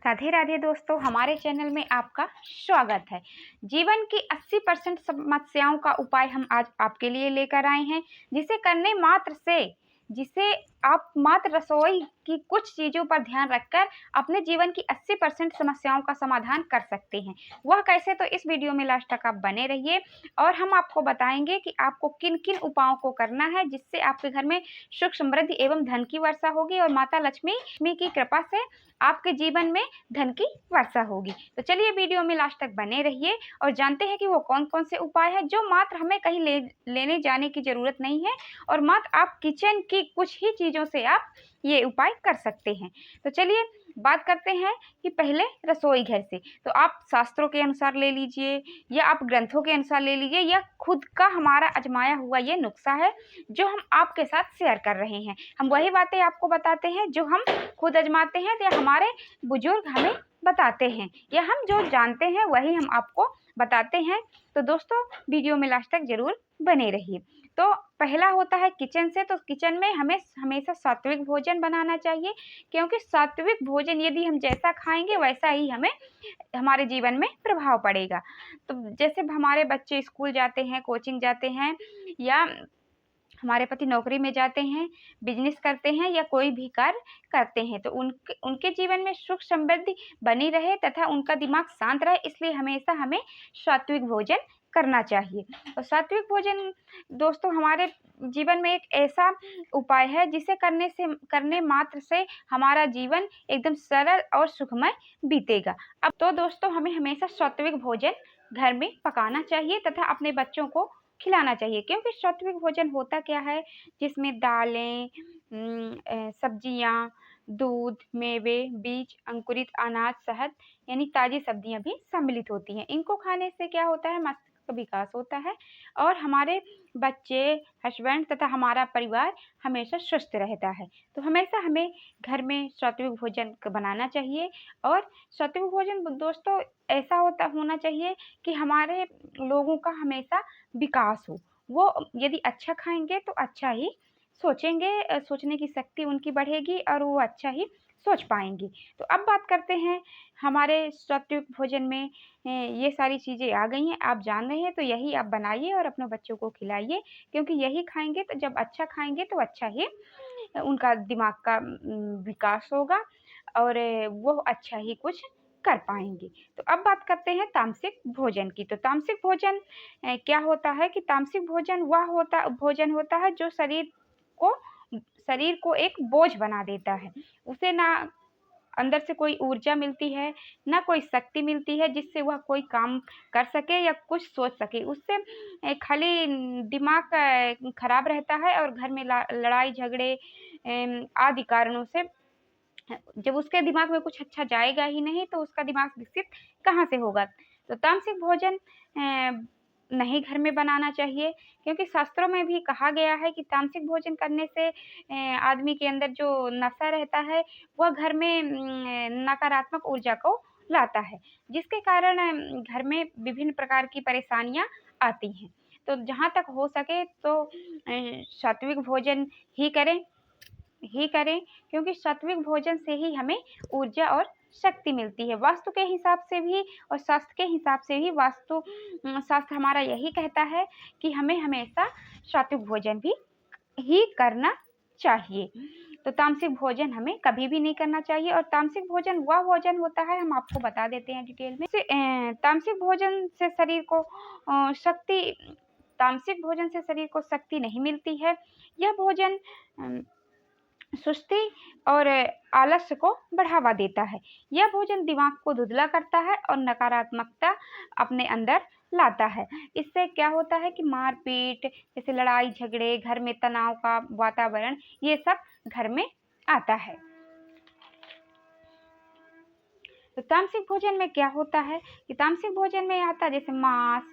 राधे राधे दोस्तों, हमारे चैनल में आपका स्वागत है। जीवन की 80% समस्याओं का उपाय हम आज आपके लिए लेकर आए हैं, जिसे आप मात्र रसोई की कुछ चीज़ों पर ध्यान रखकर अपने जीवन की 80% समस्याओं का समाधान कर सकते हैं। वह कैसे, तो इस वीडियो में लास्ट तक आप बने रहिए और हम आपको बताएंगे कि आपको किन किन उपायों को करना है जिससे आपके घर में सुख समृद्धि एवं धन की वर्षा होगी और माता लक्ष्मी की कृपा से आपके जीवन में धन की वर्षा होगी। तो चलिए वीडियो में लास्ट तक बने रहिए और जानते हैं कि वो कौन कौन से उपाय हैं जो मात्र हमें कहीं लेने जाने की ज़रूरत नहीं है और मात्र आप किचन की कुछ ही चीज़ों से आप ये उपाय कर सकते हैं। तो चलिए बात करते हैं कि पहले रसोई घर से। तो आप शास्त्रों के अनुसार ले लीजिए या आप ग्रंथों के अनुसार ले लीजिए या खुद का हमारा आजमाया हुआ ये नुस्खा है जो हम आपके साथ शेयर कर रहे हैं। हम वही बातें आपको बताते हैं जो हम खुद आजमाते हैं या हमारे बुजुर्ग हमें बताते हैं या हम जो जानते हैं वही हम आपको बताते हैं। तो दोस्तों वीडियो में लास्ट तक जरूर बने रहिए। तो पहला होता है किचन से। तो किचन में हमें हमेशा सात्विक भोजन बनाना चाहिए, क्योंकि सात्विक भोजन यदि हम जैसा खाएंगे वैसा ही हमें हमारे जीवन में प्रभाव पड़ेगा। तो जैसे हमारे बच्चे स्कूल जाते हैं, कोचिंग जाते हैं या हमारे पति नौकरी में जाते हैं, बिजनेस करते हैं या कोई भी कार्य करते हैं, तो उनके जीवन में सुख समृद्धि बनी रहे तथा उनका दिमाग शांत रहे, इसलिए हमेशा हमें सात्विक भोजन करना चाहिए। और सात्विक भोजन दोस्तों हमारे जीवन में एक ऐसा उपाय है जिसे करने मात्र से हमारा जीवन एकदम सरल और सुखमय बीतेगा। अब तो दोस्तों हमें हमेशा सात्विक भोजन घर में पकाना चाहिए तथा अपने बच्चों को खिलाना चाहिए, क्योंकि सात्विक भोजन होता क्या है जिसमें दालें, सब्जियां, दूध, मेवे, बीज, अंकुरित अनाज, शहद यानी ताजी सब्जियां भी सम्मिलित होती हैं। इनको खाने से क्या होता है, मस्तिष्क का विकास होता है और हमारे बच्चे, हस्बैंड तथा हमारा परिवार हमेशा स्वस्थ रहता है। तो हमेशा हमें घर में सात्विक भोजन बनाना चाहिए। और सात्विक भोजन दोस्तों ऐसा होना चाहिए कि हमारे लोगों का हमेशा विकास हो। वो यदि अच्छा खाएंगे तो अच्छा ही सोचेंगे, सोचने की शक्ति उनकी बढ़ेगी और वो अच्छा ही सोच पाएंगे। तो अब बात करते हैं हमारे सात्विक भोजन में ये सारी चीज़ें आ गई हैं, आप जान रहे हैं, तो यही आप बनाइए और अपने बच्चों को खिलाइए, क्योंकि यही खाएंगे तो जब अच्छा खाएंगे तो अच्छा ही उनका दिमाग का विकास होगा और वो अच्छा ही कुछ कर पाएंगे। तो अब बात करते हैं तामसिक भोजन की। तो तामसिक भोजन क्या होता है कि तामसिक भोजन वह भोजन होता है जो शरीर को एक बोझ बना देता है। उसे ना अंदर से कोई ऊर्जा मिलती है, ना कोई शक्ति मिलती है जिससे वह कोई काम कर सके या कुछ सोच सके। उससे खाली दिमाग खराब रहता है और घर में लड़ाई झगड़े आदि कारणों से जब उसके दिमाग में कुछ अच्छा जाएगा ही नहीं तो उसका दिमाग विकसित कहाँ से होगा। तो तामसिक भोजन नहीं घर में बनाना चाहिए, क्योंकि शास्त्रों में भी कहा गया है कि तामसिक भोजन करने से आदमी के अंदर जो नशा रहता है वह घर में नकारात्मक ऊर्जा को लाता है, जिसके कारण घर में विभिन्न प्रकार की परेशानियां आती हैं। तो जहाँ तक हो सके तो सात्विक भोजन ही करें, क्योंकि सात्विक भोजन से ही हमें ऊर्जा और शक्ति मिलती है। वास्तु के हिसाब से भी और शास्त्र के हिसाब से भी शास्त्र हमारा यही कहता है कि हमें हमेशा सात्विक भोजन भी ही करना चाहिए। तो तामसिक भोजन हमें कभी भी नहीं करना चाहिए। और तामसिक भोजन वह भोजन होता है, हम आपको बता देते हैं डिटेल में। तामसिक भोजन से शरीर को शक्ति नहीं मिलती है। यह भोजन सुस्ती और आलस्य को बढ़ावा देता है। यह भोजन दिमाग को धुंधला करता है और नकारात्मकता अपने अंदर लाता है। इससे क्या होता है कि मारपीट, जैसे लड़ाई झगड़े, घर में तनाव का वातावरण, ये सब घर में आता है। तो तामसिक भोजन में क्या होता है कि तामसिक भोजन में आता है जैसे मांस,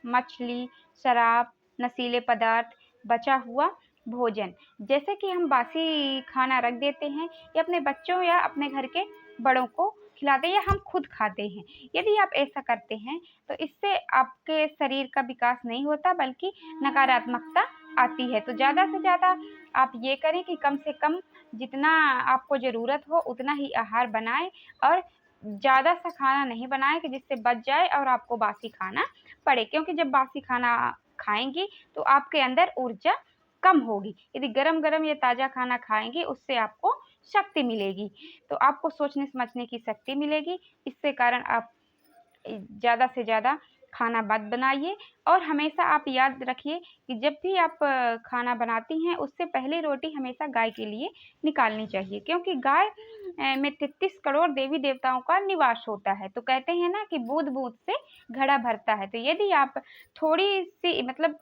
मछली, शराब, नशीले पदार्थ, बचा हुआ भोजन। जैसे कि हम बासी खाना रख देते हैं या अपने बच्चों या अपने घर के बड़ों को खिलाते हैं या हम खुद खाते हैं। यदि आप ऐसा करते हैं तो इससे आपके शरीर का विकास नहीं होता बल्कि नकारात्मकता आती है। तो ज़्यादा से ज़्यादा आप ये करें कि कम से कम जितना आपको ज़रूरत हो उतना ही आहार बनाएं और ज़्यादा सा खाना नहीं बनाएं कि जिससे बच जाए और आपको बासी खाना पड़े, क्योंकि जब बासी खाना खाएंगी तो आपके अंदर ऊर्जा कम होगी। यदि गरम-गरम या ताज़ा खाना खाएंगी उससे आपको शक्ति मिलेगी, तो आपको सोचने समझने की शक्ति मिलेगी। इससे कारण आप ज़्यादा से ज़्यादा खाना मत बनाइए। और हमेशा आप याद रखिए कि जब भी आप खाना बनाती हैं उससे पहले रोटी हमेशा गाय के लिए निकालनी चाहिए, क्योंकि गाय में 33 करोड़ देवी देवताओं का निवास होता है। तो कहते हैं ना कि बूंद-बूंद से घड़ा भरता है। तो यदि आप थोड़ी-सी मतलब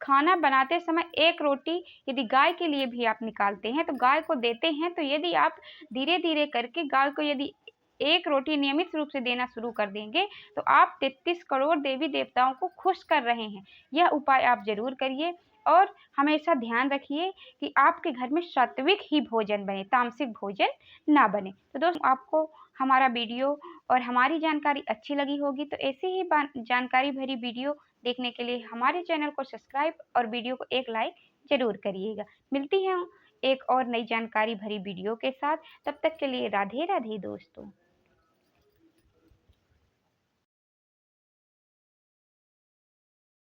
खाना बनाते समय एक रोटी यदि गाय के लिए भी आप निकालते हैं, तो गाय को देते हैं, तो यदि आप धीरे-धीरे करके गाय को यदि एक रोटी नियमित रूप से देना शुरू कर देंगे, तो आप 33 करोड़ देवी-देवताओं को खुश कर रहे हैं। यह उपाय आप ज़रूर करिए और हमेशा ध्यान रखिए कि आपके घर में सात्विक ही भोजन बने, तामसिक भोजन ना बने। तो दोस्तों, आपको हमारा वीडियो और हमारी जानकारी अच्छी लगी होगी, तो ऐसी ही जानकारी भरी वीडियो देखने के लिए हमारे चैनल को सब्सक्राइब और वीडियो को एक लाइक ज़रूर करिएगा। मिलती हूँ एक और नई जानकारी भरी वीडियो के साथ, तब तक के लिए राधे राधे दोस्तों।